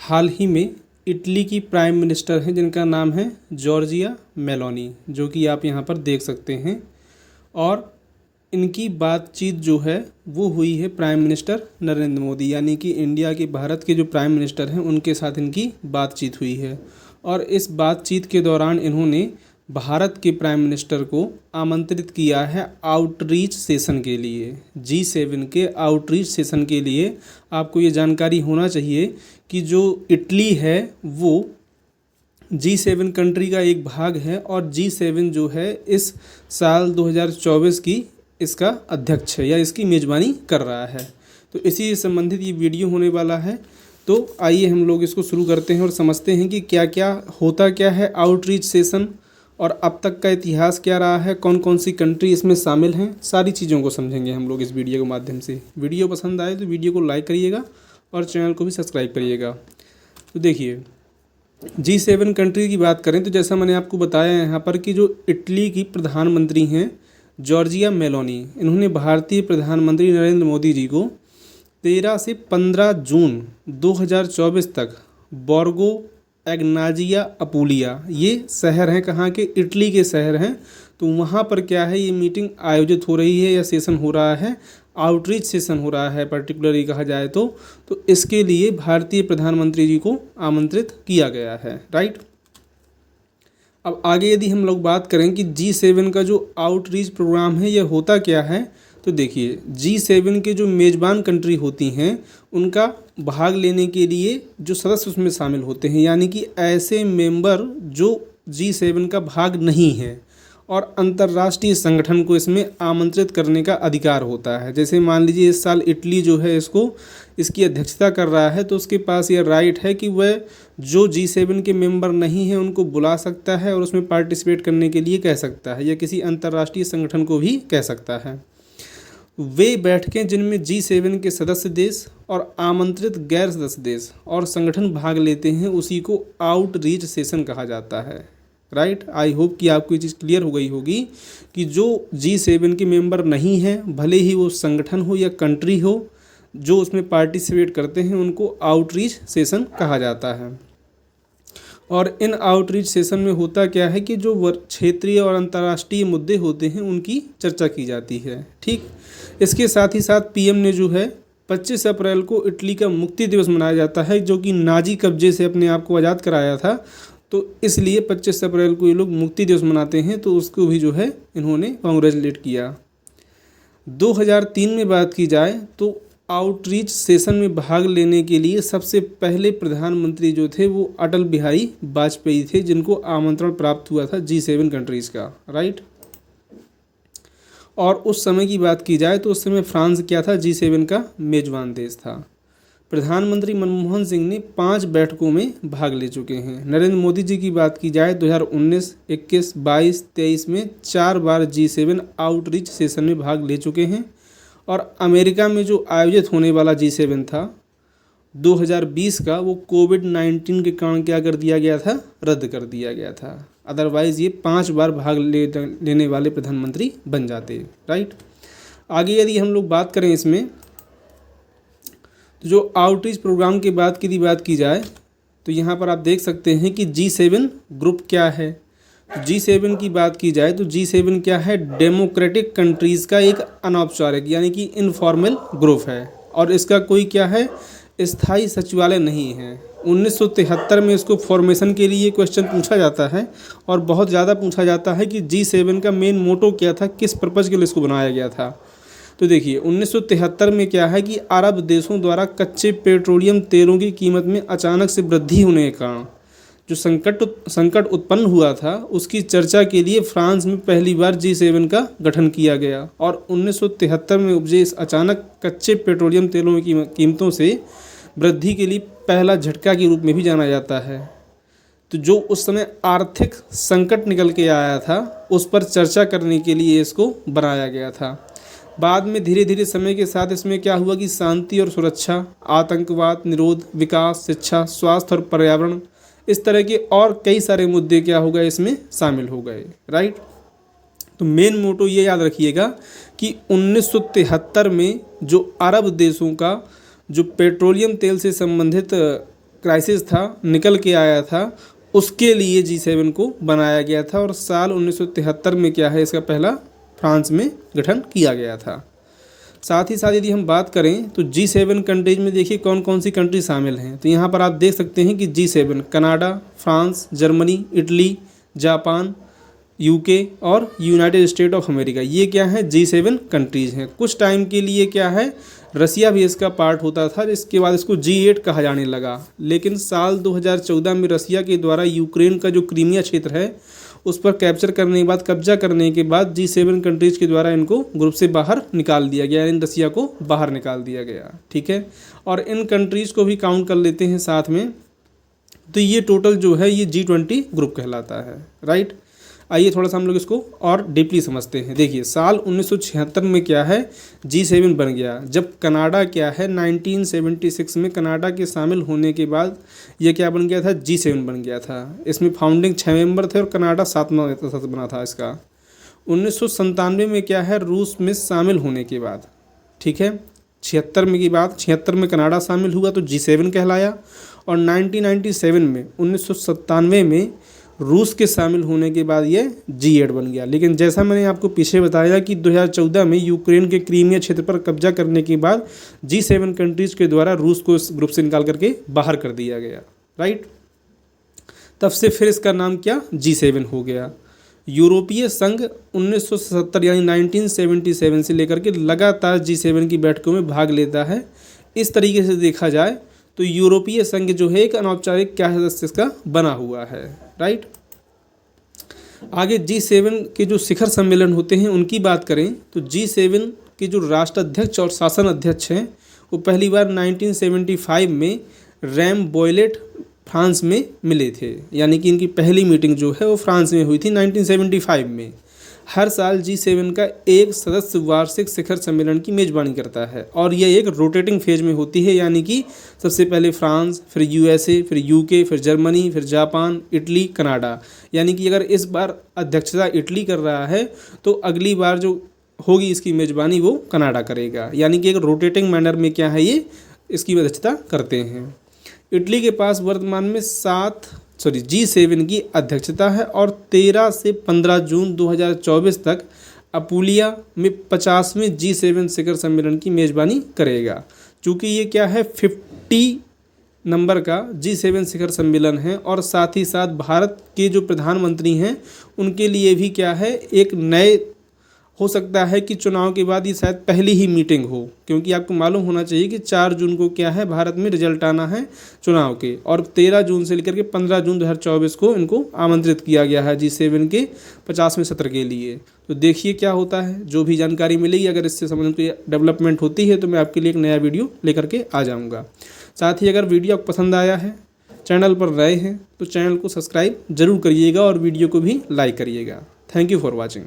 हाल ही में इटली की prime minister हैं जिनका नाम है जॉर्जिया मेलोनी, जो कि आप यहाँ पर देख सकते हैं। और इनकी बातचीत जो है वो हुई है प्राइम मिनिस्टर नरेंद्र मोदी, यानी कि इंडिया के भारत के जो प्राइम मिनिस्टर हैं उनके साथ इनकी बातचीत हुई है। और इस बातचीत के दौरान इन्होंने भारत के प्राइम मिनिस्टर को आमंत्रित किया है आउटरीच सेशन के लिए, G7 के आउटरीच सेशन के लिए। आपको ये जानकारी होना चाहिए कि जो इटली है वो G7 कंट्री का एक भाग है और G7 जो है इस साल 2024 की इसका अध्यक्ष है या इसकी मेज़बानी कर रहा है। तो इसी से संबंधित ये वीडियो होने वाला है। तो आइए हम लोग इसको शुरू करते हैं और समझते हैं कि क्या क्या होता क्या है आउटरीच सेशन और अब तक का इतिहास क्या रहा है, कौन कौन सी कंट्री इसमें शामिल हैं, सारी चीज़ों को समझेंगे हम लोग इस वीडियो के माध्यम से। वीडियो पसंद आए तो वीडियो को लाइक करिएगा और चैनल को भी सब्सक्राइब करिएगा। तो देखिए, G7 कंट्री की बात करें तो जैसा मैंने आपको बताया यहाँ पर कि जो इटली की प्रधानमंत्री हैं जॉर्जिया मेलोनी, इन्होंने भारतीय प्रधानमंत्री नरेंद्र मोदी जी को 13 से 15 जून 2024 तक बोर्गो एग्नाजिया अपुलिया, ये शहर हैं कहाँ के, इटली के शहर हैं। तो वहाँ पर क्या है, ये मीटिंग आयोजित हो रही है या सेशन हो रहा है, आउटरीच सेशन हो रहा है पर्टिकुलरली कहा जाए तो इसके लिए भारतीय प्रधानमंत्री जी को आमंत्रित किया गया है, राइट। अब आगे यदि हम लोग बात करें कि G7 का जो आउटरीच प्रोग्राम है यह होता क्या है, तो देखिए G7 के जो मेज़बान कंट्री होती हैं उनका भाग लेने के लिए जो सदस्य उसमें शामिल होते हैं, यानी कि ऐसे मेंबर जो G7 का भाग नहीं है और अंतर्राष्ट्रीय संगठन को इसमें आमंत्रित करने का अधिकार होता है। जैसे मान लीजिए इस साल इटली जो है इसकी अध्यक्षता कर रहा है, तो उसके पास यह राइट है कि वह जो G7 के मेंबर नहीं हैं उनको बुला सकता है और उसमें पार्टिसिपेट करने के लिए कह सकता है या किसी अंतर्राष्ट्रीय संगठन को भी कह सकता है। वे बैठकें जिनमें G7 के सदस्य देश और आमंत्रित गैर सदस्य देश और संगठन भाग लेते हैं उसी को आउटरीच सेशन कहा जाता है, राइट। आई होप कि आपको ये चीज़ क्लियर हो गई होगी कि जो G7 के मेंबर नहीं हैं, भले ही वो संगठन हो या कंट्री हो, जो उसमें पार्टिसिपेट करते हैं उनको आउटरीच सेशन कहा जाता है। और इन आउटरीच सेशन में होता क्या है कि जो क्षेत्रीय और अंतर्राष्ट्रीय मुद्दे होते हैं उनकी चर्चा की जाती है, ठीक। इसके साथ ही साथ पीएम ने जो है 25 अप्रैल को इटली का मुक्ति दिवस मनाया जाता है, जो कि नाजी कब्जे से अपने आप को आज़ाद कराया था। तो इसलिए 25 अप्रैल को ये लोग मुक्ति दिवस मनाते हैं, तो उसको भी जो है इन्होंने कांग्रेचुलेट किया। 2003 में बात की जाए तो आउटरीच सेशन में भाग लेने के लिए सबसे पहले प्रधानमंत्री जो थे वो अटल बिहारी वाजपेयी थे, जिनको आमंत्रण प्राप्त हुआ था G7 कंट्रीज़ का, राइट। और उस समय की बात की जाए तो उस समय फ्रांस क्या था, G7 का मेजबान देश था। प्रधानमंत्री मनमोहन सिंह ने 5 बैठकों में भाग ले चुके हैं। नरेंद्र मोदी जी की बात की जाए 2019, 21, 22, 23 में 4 बार G7 आउटरीच सेशन में भाग ले चुके हैं। और अमेरिका में जो आयोजित होने वाला G7 था 2020 का, वो कोविड-19 के कारण क्या कर दिया गया था, रद्द कर दिया गया था। अदरवाइज़ ये 5 बार भाग लेने वाले प्रधानमंत्री बन जाते, राइट। आगे यदि हम लोग बात करें इसमें तो जो आउटरीच प्रोग्राम के बाद की बात की जाए तो यहाँ पर आप देख सकते हैं कि G7 ग्रुप क्या है। G7 की बात की जाए तो G7 क्या है, डेमोक्रेटिक कंट्रीज़ का एक अनौपचारिक यानी कि इनफॉर्मल ग्रुप है और इसका कोई क्या है, स्थायी सचिवालय नहीं है। 1973 में इसको फॉर्मेशन के लिए क्वेश्चन पूछा जाता है और बहुत ज़्यादा पूछा जाता है कि G7 का मेन मोटो क्या था, किस पर्पज़ के लिए इसको बनाया गया था। तो देखिए 1973 में क्या है कि अरब देशों द्वारा कच्चे पेट्रोलियम तेलों की कीमत में अचानक से वृद्धि होने के कारण जो संकट उत्पन्न हुआ था उसकी चर्चा के लिए फ्रांस में पहली बार G7 का गठन किया गया। और 1973 में उपजे इस अचानक कच्चे पेट्रोलियम तेलों की कीमतों से वृद्धि के लिए पहला झटका के रूप में भी जाना जाता है। तो जो उस समय आर्थिक संकट निकल के आया था उस पर चर्चा करने के लिए इसको बनाया गया था। बाद में धीरे धीरे समय के साथ इसमें क्या हुआ कि शांति और सुरक्षा, आतंकवाद निरोध, विकास, शिक्षा, स्वास्थ्य और पर्यावरण, इस तरह के और कई सारे मुद्दे क्या हो गए इसमें शामिल हो गए, राइट। तो मेन मोटो ये याद रखिएगा कि 1973 में जो अरब देशों का जो पेट्रोलियम तेल से संबंधित क्राइसिस था निकल के आया था, उसके लिए G7 को बनाया गया था और साल 1973 में क्या है इसका पहला फ्रांस में गठन किया गया था। साथ ही साथ यदि हम बात करें तो G7 कंट्रीज में देखिए कौन कौन सी कंट्री शामिल हैं। तो यहाँ पर आप देख सकते हैं कि G7 Canada, France, Germany, Italy, Japan, UK और यूनाइटेड स्टेट ऑफ अमेरिका, ये क्या है G7 कंट्रीज़ हैं। कुछ टाइम के लिए क्या है रसिया भी इसका पार्ट होता था, इसके बाद इसको G8 कहा जाने लगा। लेकिन साल 2014 में रसिया के द्वारा यूक्रेन का जो क्रीमिया क्षेत्र है उस पर कैप्चर करने के बाद, कब्जा करने के बाद G7 कंट्रीज़ के द्वारा इनको ग्रुप से बाहर निकाल दिया गया, इन रसिया को बाहर निकाल दिया गया। ठीक है, और इन कंट्रीज़ को भी काउंट कर लेते हैं साथ में, तो ये टोटल जो है ये G20 ग्रुप कहलाता है। राइट, आइए थोड़ा सा हम लोग इसको और डीपली समझते हैं। देखिए साल 1976 में क्या है G7 बन गया, जब कनाडा क्या है 1976 में कनाडा के शामिल होने के बाद ये क्या बन गया था G7 बन गया था। इसमें फाउंडिंग 6 मेंबर थे और कनाडा 7वां सदस्य बना था इसका। 1997 में क्या है रूस में शामिल होने के बाद, ठीक है 76 में की बात, 76 में कनाडा शामिल हुआ तो G7 कहलाया, और 1997 में 1997 में रूस के शामिल होने के बाद ये G8 बन गया। लेकिन जैसा मैंने आपको पीछे बताया कि 2014 में यूक्रेन के क्रीमिया क्षेत्र पर कब्जा करने के बाद G7 कंट्रीज़ के द्वारा रूस को इस ग्रुप से निकाल करके बाहर कर दिया गया। राइट, तब से फिर इसका नाम क्या G7 हो गया। यूरोपीय संघ 1977 यानी 1977 से लेकर के लगातार G7 की बैठकों में भाग लेता है। इस तरीके से देखा जाए तो यूरोपीय संघ जो है एक अनौपचारिक क्या सदस्य इसका बना हुआ है। राइट, आगे G7 के जो शिखर सम्मेलन होते हैं उनकी बात करें तो G7 के जो राष्ट्राध्यक्ष और शासन अध्यक्ष हैं वो पहली बार 1975 में रैम बॉयलेट फ्रांस में मिले थे, यानी कि इनकी पहली मीटिंग जो है वो फ्रांस में हुई थी 1975 में। हर साल G7 का एक सदस्य वार्षिक शिखर सम्मेलन की मेज़बानी करता है और यह एक रोटेटिंग फेज में होती है, यानी कि सबसे पहले फ्रांस, फिर USA, फिर UK, फिर जर्मनी, फिर जापान, इटली, कनाडा। यानी कि अगर इस बार अध्यक्षता इटली कर रहा है तो अगली बार जो होगी इसकी मेज़बानी वो कनाडा करेगा, यानी कि एक रोटेटिंग मैनर में क्या है ये इसकी अध्यक्षता करते हैं। इटली के पास वर्तमान में G7 की अध्यक्षता है और 13 से 15 जून 2024 तक अपुलिया में 50वें G7 शिखर सम्मेलन की मेज़बानी करेगा। चूँकि ये क्या है 50 नंबर का G7 शिखर सम्मेलन है और साथ ही साथ भारत के जो प्रधानमंत्री हैं उनके लिए भी क्या है एक नए हो सकता है कि चुनाव के बाद ये शायद पहली ही मीटिंग हो, क्योंकि आपको मालूम होना चाहिए कि 4 जून को क्या है भारत में रिजल्ट आना है चुनाव के, और 13 जून से लेकर के 15 जून 2024 को इनको आमंत्रित किया गया है G7 के 50वें सत्र के लिए। तो देखिए क्या होता है, जो भी जानकारी मिलेगी अगर इससे संबंधित कोई डेवलपमेंट होती है तो मैं आपके लिए एक नया वीडियो लेकर के आ जाऊँगा। साथ ही अगर वीडियो आपको पसंद आया है, चैनल पर नए हैं तो चैनल को सब्सक्राइब जरूर करिएगा और वीडियो को भी लाइक करिएगा। Thank you for watching.